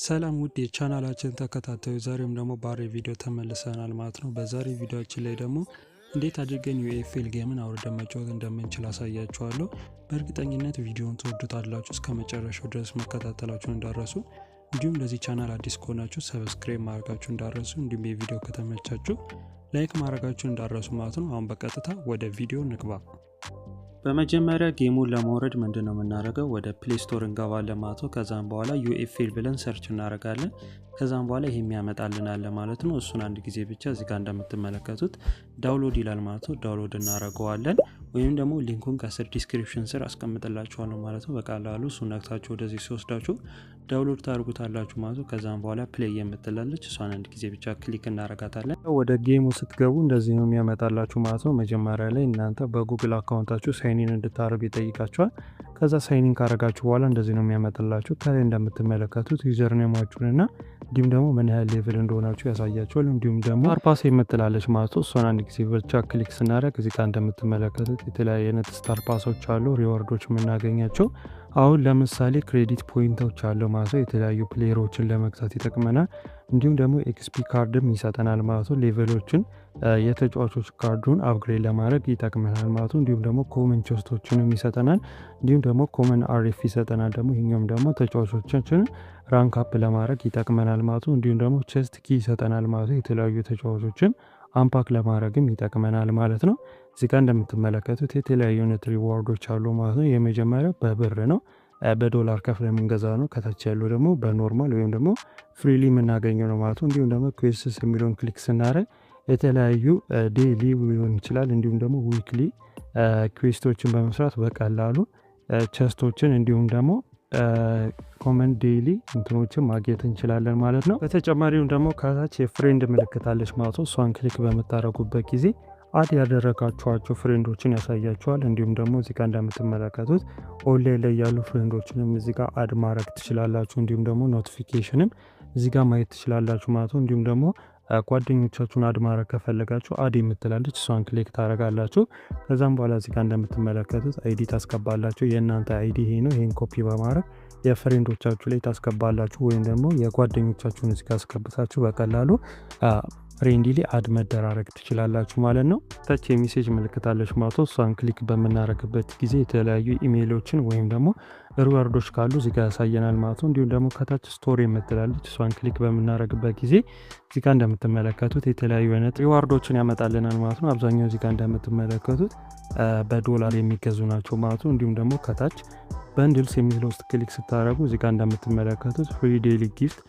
ሰላም ውድ የቻናላችን ተከታታዮች ዛሬም ደግሞ ባሪ ቪዲዮ ተመልሰናል ማለት ነው። በዛሬ ቪዲዮአችን ላይ ደግሞ እንዴት አድርገን ዩኤፍኤል ጌምን አውርደን መጫወት እንደምንችል አሳያችኋለሁ። በእርግጠኝነት ቪዲዮውን ትወዱታላችሁ። እስከ መጨረሻው ድረስ መከታተላችሁን እንዳረሱ፣ እንዲሁም ለዚህ ቻናል አዲስ ከሆናችሁ ሰብስክራይብ ማድረጋችሁ እንዳረሱ፣ እንዲሁም የቪዲዮ ከተመቻችሁ ላይክ ማድረጋችሁ እንዳረሱ ማለት ነው። አሁን በቀጥታ ወደ ቪዲዮ እንግባ። በመጀመሪያ ጌሙን ለማውረድ ምንድነው የምናደርገው? ወደ ፕሌይ ስቶር እንገባለን ማለት ነው። ከዛም በኋላ ዩኤፍኤል ብለን ሰርች እናደርጋለን። ከዛም በኋላ ይሄ የሚያመጣልናል ማለት ነው። እሱን አንድ ጊዜ ብቻ እዚህ ጋር እንደምትመለከቱት ዳውንሎድ ይላል ማለት ነው። ዳውንሎድ እናደርገዋለን ወይም ደግሞ ሊንኩን ከስር ዲስክሪፕሽን ስር አስቀምጥላችኋለሁ ማለት ነው። በቀላሉ እሱን ነክታችሁ ወደዚህ ሲወስዳችሁ ዳውንሎድ ታደርጉታላችሁ ማለት ነው። ከዛም በኋላ ፕሌይ የምትላለች እሷን አንድ ጊዜ ብቻ ክሊክ እናደርጋታለን። ወደ ጌሙ ስትገቡ እንደዚህ ነው የሚያመጣላችሁ ማለት ነው። መጀመሪያ ላይ እናንተ በጉግል አካውንታችሁ ሳይኒን እንድታደርጉ ይጠይቃችኋል። ከዛ ሳይኒን ካረጋችሁ በኋላ እንደዚህ ነው የሚያመጣላችሁ። ከላይ እንደምትመለከቱት ዩዘር ኔማችሁንና እንዲሁም ደግሞ ምን ያህል ሌቭል እንደሆናችሁ ያሳያችኋል። እንዲሁም ደግሞ ስታር ፓስ የምትላለች ማለት ነው። እሷን አንድ ጊዜ ብቻ ክሊክ ስናደርግ እዚህ ጋር እንደምትመለከቱት የተለያየ አይነት ስታር ፓሶች አሉ፣ ሪዋርዶች የምናገኛቸው። አሁን ለምሳሌ ክሬዲት ፖይንቶች አለው ማለት ነው። የተለያዩ ፕሌየሮችን ለመግዛት ይጠቅመናል። እንዲሁም ደግሞ ኤክስፒ ካርድም ይሰጠናል ማለት ነው። ሌቨሎችን የተጫዋቾች ካርዱን አፕግሬድ ለማድረግ ይጠቅመናል ማለት ነው። እንዲሁም ደግሞ ኮመን ቸስቶችንም ይሰጠናል። እንዲሁም ደግሞ ኮመን አርኤፍ ይሰጠናል። ደግሞ ይሄኛውም ደግሞ ተጫዋቾቻችንን ራንክ አፕ ለማድረግ ይጠቅመናል ማለት ነው። እንዲሁም ደግሞ ቸስት ኪ ይሰጠናል ማለት ነው። የተለያዩ ተጫዋቾችን አምፓክ ለማድረግም ይጠቅመናል ማለት ነው። እዚህ ጋር እንደምትመለከቱት የተለያዩ አይነት ሪዋርዶች አሉ ማለት ነው። የመጀመሪያው በብር ነው፣ በዶላር ከፍለ የምንገዛ ነው። ከታች ያለው ደግሞ በኖርማል ወይም ደግሞ ፍሪሊ የምናገኘው ነው ማለት ነው። እንዲሁም ደግሞ ኩዌስትስ የሚለውን ክሊክ ስናደርግ የተለያዩ ዴይሊ ሊሆን ይችላል እንዲሁም ደግሞ ዊክሊ ኩዌስቶችን በመስራት በቀላሉ ቸስቶችን እንዲሁም ደግሞ ኮመን ዴይሊ እንትኖችን ማግኘት እንችላለን ማለት ነው። በተጨማሪም ደግሞ ከታች የፍሬንድ ምልክት አለች ማለት ነው። እሷን ክሊክ በምታደርጉበት ጊዜ አድ ያደረጋችኋቸው ፍሬንዶችን ያሳያችኋል። እንዲሁም ደግሞ እዚጋ እንደምትመለከቱት ኦንላይን ላይ ያሉ ፍሬንዶችንም እዚጋ አድ ማድረግ ትችላላችሁ። እንዲሁም ደግሞ ኖቲፊኬሽንም እዚጋ ማየት ትችላላችሁ ማለት ነው። እንዲሁም ደግሞ ጓደኞቻችሁን አድ ማድረግ ከፈለጋችሁ አድ የምትላለች እሷን ክሊክ ታደርጋላችሁ። ከዛም በኋላ እዚጋ እንደምትመለከቱት አይዲ ታስገባላችሁ። የእናንተ አይዲ ይሄ ነው። ይሄን ኮፒ በማድረግ የፍሬንዶቻችሁ ላይ ታስገባላችሁ ወይም ደግሞ የጓደኞቻችሁን እዚጋ አስገብታችሁ በቀላሉ ፍሬንድሊ አድ መደራረግ ትችላላችሁ ማለት ነው። ታች የሜሴጅ ምልክት አለች ማለት ነው። እሷን ክሊክ በምናደርግበት ጊዜ የተለያዩ ኢሜይሎችን ወይም ደግሞ ሪዋርዶች ካሉ እዚጋ ያሳየናል ማለት ነው። እንዲሁም ደግሞ ከታች ስቶሪ የምትላለች እሷን ክሊክ በምናደርግበት ጊዜ እዚጋ እንደምትመለከቱት የተለያዩ አይነት ሪዋርዶችን ያመጣልናል ማለት ነው። አብዛኛው እዚጋ እንደምትመለከቱት በዶላር የሚገዙ ናቸው ማለት ነው። እንዲሁም ደግሞ ከታች በንድልስ የሚለው ውስጥ ክሊክ ስታደርጉ እዚጋ እንደምትመለከቱት ፍሪ ዴይሊ ጊፍት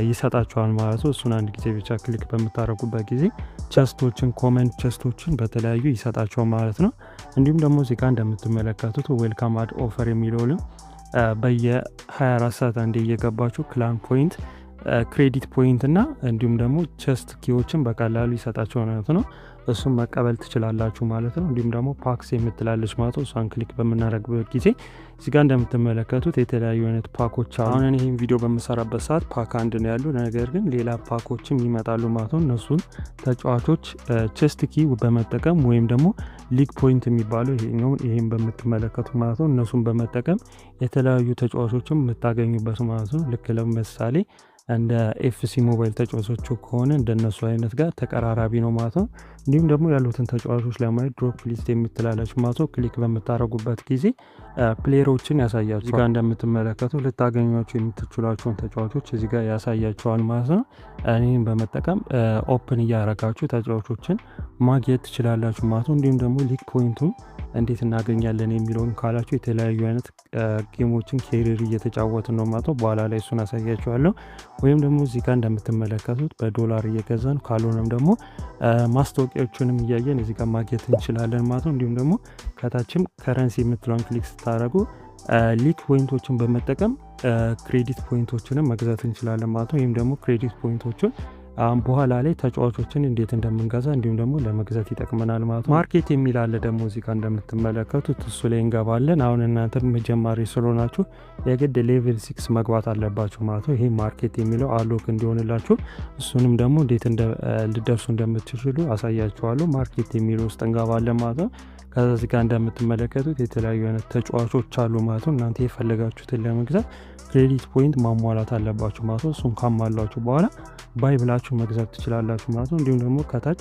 ይሰጣቸዋል ማለት ነው። እሱን አንድ ጊዜ ብቻ ክሊክ በምታደርጉበት ጊዜ ቸስቶችን ኮመንት ቸስቶችን በተለያዩ ይሰጣቸዋል ማለት ነው። እንዲሁም ደግሞ እዚጋ እንደምትመለከቱት ዌልካም አድ ኦፈር የሚለውንም በየ24 ሰዓት አንዴ እየገባችሁ ክላን ፖይንት ክሬዲት ፖይንት እና እንዲሁም ደግሞ ቸስት ኪዎችን በቀላሉ ይሰጣቸው ማለት ነው። እሱም መቀበል ትችላላችሁ ማለት ነው። እንዲሁም ደግሞ ፓክስ የምትላለች ማለት ነው። እሷን ክሊክ በምናደርግበት ጊዜ እዚጋ እንደምትመለከቱት የተለያዩ አይነት ፓኮች አሉ። አሁን ይህን ቪዲዮ በምሰራበት ሰዓት ፓክ አንድ ነው ያሉ፣ ነገር ግን ሌላ ፓኮችም ይመጣሉ ማለት ነው። እነሱን ተጫዋቾች ቸስት ኪ በመጠቀም ወይም ደግሞ ሊግ ፖይንት የሚባለው ይሄን በምትመለከቱ ማለት ነው። እነሱን በመጠቀም የተለያዩ ተጫዋቾችም የምታገኙበት ማለት ነው። ልክ ለምሳሌ እንደ ኤፍሲ ሞባይል ተጫዋቾቹ ከሆነ እንደነሱ አይነት ጋር ተቀራራቢ ነው ማለት ነው። እንዲሁም ደግሞ ያሉትን ተጫዋቾች ለማየት ድሮፕ ሊስት የምትላለች ማለት ነው። ክሊክ በምታደርጉበት ጊዜ ፕሌየሮችን ያሳያችኋል። እዚጋ እንደምትመለከቱ ልታገኟቸው የምትችሏቸውን ተጫዋቾች እዚጋ ያሳያቸዋል ማለት ነው። እኔም በመጠቀም ኦፕን እያረጋችሁ ተጫዋቾችን ማግኘት ትችላላችሁ ማለት ነው። እንዲሁም ደግሞ ሊግ ፖይንቱን እንዴት እናገኛለን የሚለውን ካላችሁ የተለያዩ አይነት ጌሞችን ኬሪር እየተጫወትን ነው ማለት ነው። በኋላ ላይ እሱን አሳያችኋለሁ። ወይም ደግሞ እዚህ ጋር እንደምትመለከቱት በዶላር እየገዛን ካልሆነም ደግሞ ማስታወቂያዎችንም እያየን እዚህ ጋር ማግኘት እንችላለን ማለት ነው። እንዲሁም ደግሞ ከታችም ከረንሲ የምትለውን ክሊክ ስታደርጉ ሊክ ፖይንቶችን በመጠቀም ክሬዲት ፖይንቶችንም መግዛት እንችላለን ማለት ነው። ወይም ደግሞ ክሬዲት ፖይንቶችን በኋላ ላይ ተጫዋቾችን እንዴት እንደምንገዛ እንዲሁም ደግሞ ለመግዛት ይጠቅመናል ማለት ነው። ማርኬት የሚል አለ ደግሞ እዚህ ጋር እንደምትመለከቱት እሱ ላይ እንገባለን። አሁን እናንተ መጀመሪያ ስለሆናችሁ የግድ ሌቭል 6 መግባት አለባችሁ ማለት ነው። ይሄ ማርኬት የሚለው አሎክ እንዲሆንላችሁ እሱንም ደግሞ እንዴት ልደርሱ እንደምትችሉ አሳያችኋለሁ። ማርኬት የሚለው ውስጥ እንገባለን ማለት ነው። ከዚህ ጋር እንደምትመለከቱት የተለያዩ አይነት ተጫዋቾች አሉ ማለት ነው። እናንተ የፈለጋችሁትን ለመግዛት ክሬዲት ፖይንት ማሟላት አለባችሁ ማለት ነው። እሱን ካሟላችሁ በኋላ ባይ ብላችሁ መግዛት ትችላላችሁ ማለት ነው። እንዲሁም ደግሞ ከታች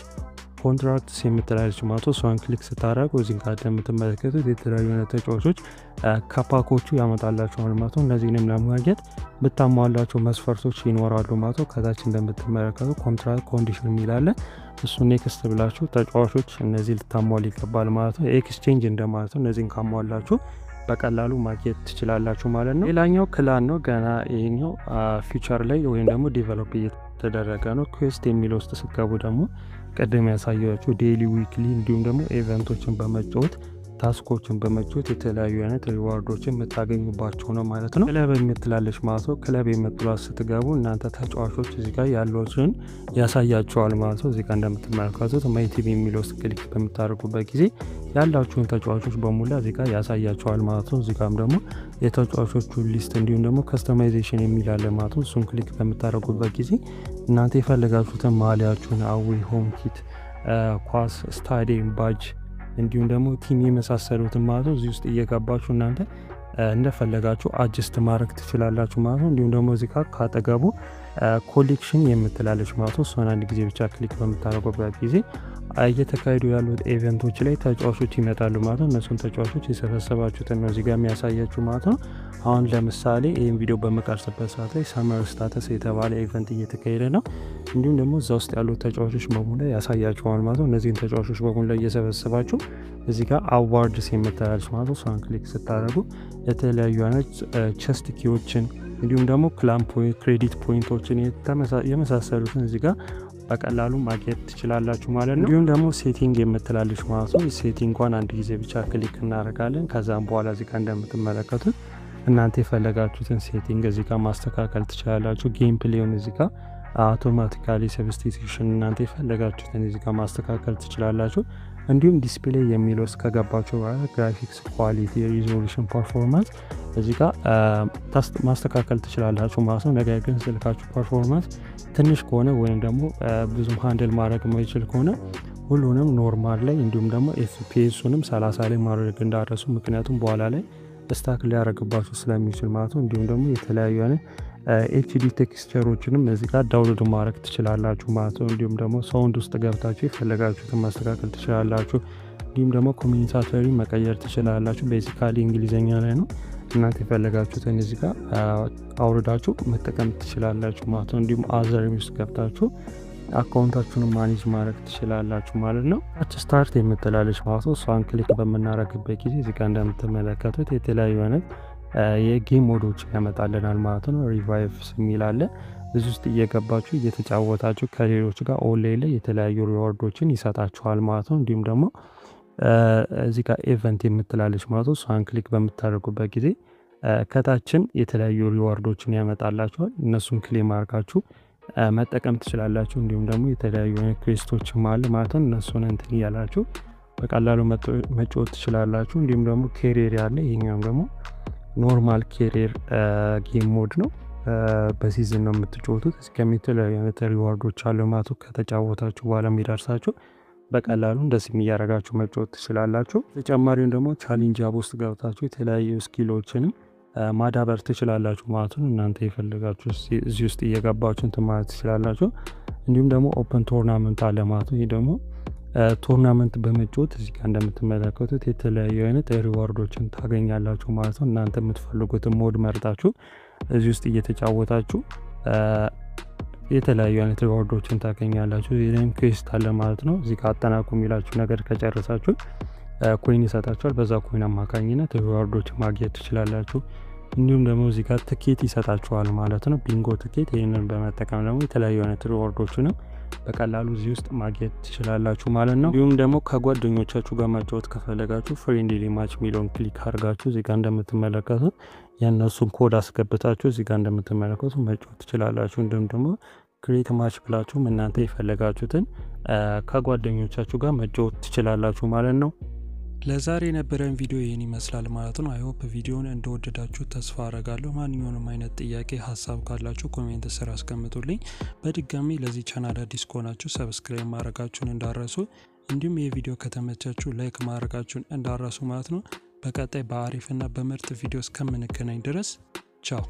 ኮንትራክትስ የምትላለች ማለት ነው። እሷን ክሊክ ስታደርጉ እዚህ ጋር እንደምትመለከቱት የተለያዩ አይነት ተጫዋቾች ከፓኮቹ ያመጣላችኋል ማለት ነው። እነዚህንም ለማግኘት ብታሟላቸው መስፈርቶች ይኖራሉ ማለት ነው። ከታች እንደምትመለከቱ ኮንትራክት ኮንዲሽን የሚላለ እሱ ኔክስት ብላችሁ ተጫዋቾች እነዚህ ልታሟሉ ይገባል ማለት ነው። ኤክስቼንጅ እንደማለት ነው። እነዚህን ካሟላችሁ በቀላሉ ማግኘት ትችላላችሁ ማለት ነው። ሌላኛው ክላን ነው። ገና ይሄኛው ፊውቸር ላይ ወይም ደግሞ ዲቨሎፕ እየተደረገ ነው። ኩዌስት የሚለው ውስጥ ስገቡ ደግሞ ቀደም ያሳያችሁ ዴይሊ ዊክሊ እንዲሁም ደግሞ ኢቨንቶችን በመጫወት ታስኮችን በመጫወት የተለያዩ አይነት ሪዋርዶችን የምታገኙባቸው ነው ማለት ነው። ክለብ የምትላለች ማለት ነው። ክለብ የምትሏት ስትገቡ እናንተ ተጫዋቾች እዚህ ጋር ያሉትን ያሳያቸዋል ማለት ነው። እዚህ ጋር እንደምትመለከቱት ማይ ቲም የሚለው ውስጥ ክሊክ በምታደርጉበት ጊዜ ያላችሁን ተጫዋቾች በሙላ እዚህ ጋር ያሳያቸዋል ማለት ነው። እዚህ ጋርም ደግሞ የተጫዋቾቹን ሊስት እንዲሁም ደግሞ ከስተማይዜሽን የሚላለ ማለት ነው። እሱን ክሊክ በምታደርጉበት ጊዜ እናንተ የፈለጋችሁትን ማሊያችሁን፣ አዊ፣ ሆም ኪት፣ ኳስ፣ ስታዲየም ባጅ እንዲሁም ደግሞ ቲም የመሳሰሉትን ማለት ነው እዚህ ውስጥ እየገባችሁ እናንተ እንደፈለጋችሁ አጅስት ማድረግ ትችላላችሁ ማለት ነው። እንዲሁም ደግሞ እዚህ ጋር ካጠገቡ ኮሌክሽን የምትላለች ማለት ነው። እሷን አንድ ጊዜ ብቻ ክሊክ በምታደርጉበት ጊዜ እየተካሄዱ ያሉት ኢቨንቶች ላይ ተጫዋቾች ይመጣሉ ማለት ነው። እነሱን ተጫዋቾች የሰበሰባችሁትን ነው እዚህ ጋር የሚያሳያችሁ ማለት ነው። አሁን ለምሳሌ ይህን ቪዲዮ በመቀርጽበት ሰዓት ላይ ሰመር ስታተስ የተባለ ኢቨንት እየተካሄደ ነው። እንዲሁም ደግሞ እዛ ውስጥ ያሉት ተጫዋቾች በሙላ ያሳያችኋል ማለት ነው። እነዚህን ተጫዋቾች በሙላ እየሰበሰባችሁ እዚህ ጋር አዋርድስ የምትላለች ማለት ነው። እሷን ክሊክ ስታደርጉ የተለያዩ አይነት ቸስት ኪዎችን እንዲሁም ደግሞ ክላን ፖይንት፣ ክሬዲት ፖይንቶችን የመሳሰሉትን እዚህ ጋር በቀላሉ ማግኘት ትችላላችሁ ማለት ነው። እንዲሁም ደግሞ ሴቲንግ የምትላለች ማለት ነው። ሴቲንጓን አንድ ጊዜ ብቻ ክሊክ እናደርጋለን። ከዛም በኋላ እዚህ ጋር እንደምትመለከቱት እናንተ የፈለጋችሁትን ሴቲንግ እዚህ ጋር ማስተካከል ትችላላችሁ። ጌም ፕሌውን እዚህ ጋር አውቶማቲካሊ ሰብስቲቱሽን እናንተ የፈለጋችሁትን እዚህ ጋር ማስተካከል ትችላላችሁ። እንዲሁም ዲስፕሌይ የሚለው ውስጥ ከገባችሁ በኋላ ግራፊክስ፣ ኳሊቲ፣ ሪዞሉሽን፣ ፐርፎርማንስ እዚህ ጋር ማስተካከል ትችላላችሁ ማለት ነው። ነገር ግን ስልካችሁ ፐርፎርማንስ ትንሽ ከሆነ ወይም ደግሞ ብዙም ሃንድል ማድረግ የማይችል ከሆነ ሁሉንም ኖርማል ላይ እንዲሁም ደግሞ ኤፍፒኤሱንም 30 ላይ ማድረግ እንዳረሱ፣ ምክንያቱም በኋላ ላይ ስታክ ሊያደርግባችሁ ስለሚችል ማለት ነው። እንዲሁም ደግሞ የተለያዩ አይነት ኤችዲ ቴክስቸሮችንም እዚህ ጋር ዳውንሎድ ማድረግ ትችላላችሁ ማለት ነው። እንዲሁም ደግሞ ሳውንድ ውስጥ ገብታችሁ የፈለጋችሁትን ማስተካከል ትችላላችሁ። እንዲሁም ደግሞ ኮሜንታተሪ መቀየር ትችላላችሁ። ቤዚካሊ እንግሊዘኛ ላይ ነው። እናንተ የፈለጋችሁትን እዚህ ጋር አውርዳችሁ መጠቀም ትችላላችሁ ማለት ነው። እንዲሁም አዘር ውስጥ ገብታችሁ አካውንታችሁን ማኔጅ ማድረግ ትችላላችሁ ማለት ነው። ስታርት የምትላለች ማለት ነው። እሷን ክሊክ በምናደርግበት ጊዜ እዚህ ጋር እንደምትመለከቱት የተለያዩ አይነት የጌም ሞዶች ያመጣልናል ማለት ነው። ሪቫይቭስ የሚል አለ። እዚህ ውስጥ እየገባችሁ እየተጫወታችሁ ከሌሎች ጋር ኦንላይን ላይ የተለያዩ ሪዋርዶችን ይሰጣችኋል ማለት ነው። እንዲሁም ደግሞ እዚህ ጋር ኢቨንት የምትላለች ማለት ነው። እሷን ክሊክ በምታደርጉበት ጊዜ ከታችን የተለያዩ ሪዋርዶችን ያመጣላችኋል። እነሱን ክሌም አድርጋችሁ መጠቀም ትችላላችሁ። እንዲሁም ደግሞ የተለያዩ ክሬስቶችም አለ ማለት ነው። እነሱን እንትን እያላችሁ በቀላሉ መጫወት ትችላላችሁ። እንዲሁም ደግሞ ኬሪየር ያለ፣ ይሄኛውም ደግሞ ኖርማል ኬሪየር ጌም ሞድ ነው። በሲዝን ነው የምትጫወቱት። እስከሚተለያዩ አይነት ሪዋርዶች አለ ማለት ነው። ከተጫወታችሁ በኋላ የሚደርሳችሁ በቀላሉ እንደዚህ የሚያረጋችሁ መጫወት ትችላላችሁ። ተጨማሪውን ደግሞ ቻሌንጅ አብ ውስጥ ገብታችሁ የተለያዩ ስኪሎችንም ማዳበር ትችላላችሁ ማለት ነው። እናንተ የፈለጋችሁ እዚህ ውስጥ እየገባችሁ እንትን ማለት ትችላላችሁ። እንዲሁም ደግሞ ኦፕን ቶርናመንት አለ ማለት ነው። ይህ ደግሞ ቶርናመንት በመጫወት እዚህ ጋር እንደምትመለከቱት የተለያዩ አይነት ሪዋርዶችን ታገኛላችሁ ማለት ነው። እናንተ የምትፈልጉትን ሞድ መርጣችሁ እዚህ ውስጥ እየተጫወታችሁ የተለያዩ አይነት ሪዋርዶችን ታገኛላችሁ። ይህም ኩዌስት አለ ማለት ነው። እዚህ ጋር አጠናቁ የሚላችሁ ነገር ከጨረሳችሁ ኮይን ይሰጣችኋል። በዛ ኮይን አማካኝነት ሪዋርዶችን ማግኘት ትችላላችሁ። እንዲሁም ደግሞ እዚህ ጋር ትኬት ይሰጣችኋል ማለት ነው። ቢንጎ ትኬት። ይህንን በመጠቀም ደግሞ የተለያዩ አይነት ሪዋርዶችንም በቀላሉ እዚህ ውስጥ ማግኘት ትችላላችሁ ማለት ነው። እንዲሁም ደግሞ ከጓደኞቻችሁ ጋር መጫወት ከፈለጋችሁ ፍሬንድሊ ማች የሚለውን ክሊክ አድርጋችሁ እዚህ ጋር እንደምትመለከቱት የእነሱን ኮድ አስገብታችሁ እዚህ ጋር እንደምትመለከቱ መጫወት ትችላላችሁ። እንዲሁም ደግሞ ክሬት ማች ብላችሁም እናንተ የፈለጋችሁትን ከጓደኞቻችሁ ጋር መጫወት ትችላላችሁ ማለት ነው። ለዛሬ የነበረን ቪዲዮ ይህን ይመስላል ማለት ነው። አይሆፕ ቪዲዮን እንደወደዳችሁ ተስፋ አረጋለሁ። ማንኛውንም አይነት ጥያቄ ሀሳብ ካላችሁ ኮሜንት ስር አስቀምጡልኝ። በድጋሚ ለዚህ ቻናል አዲስ ከሆናችሁ ሰብስክራይብ ማድረጋችሁን እንዳረሱ። እንዲሁም ይህ ቪዲዮ ከተመቻችሁ ላይክ ማድረጋችሁን እንዳትረሱ ማለት ነው። በቀጣይ በአሪፍና በምርጥ ቪዲዮ እስከምንገናኝ ድረስ ቻው።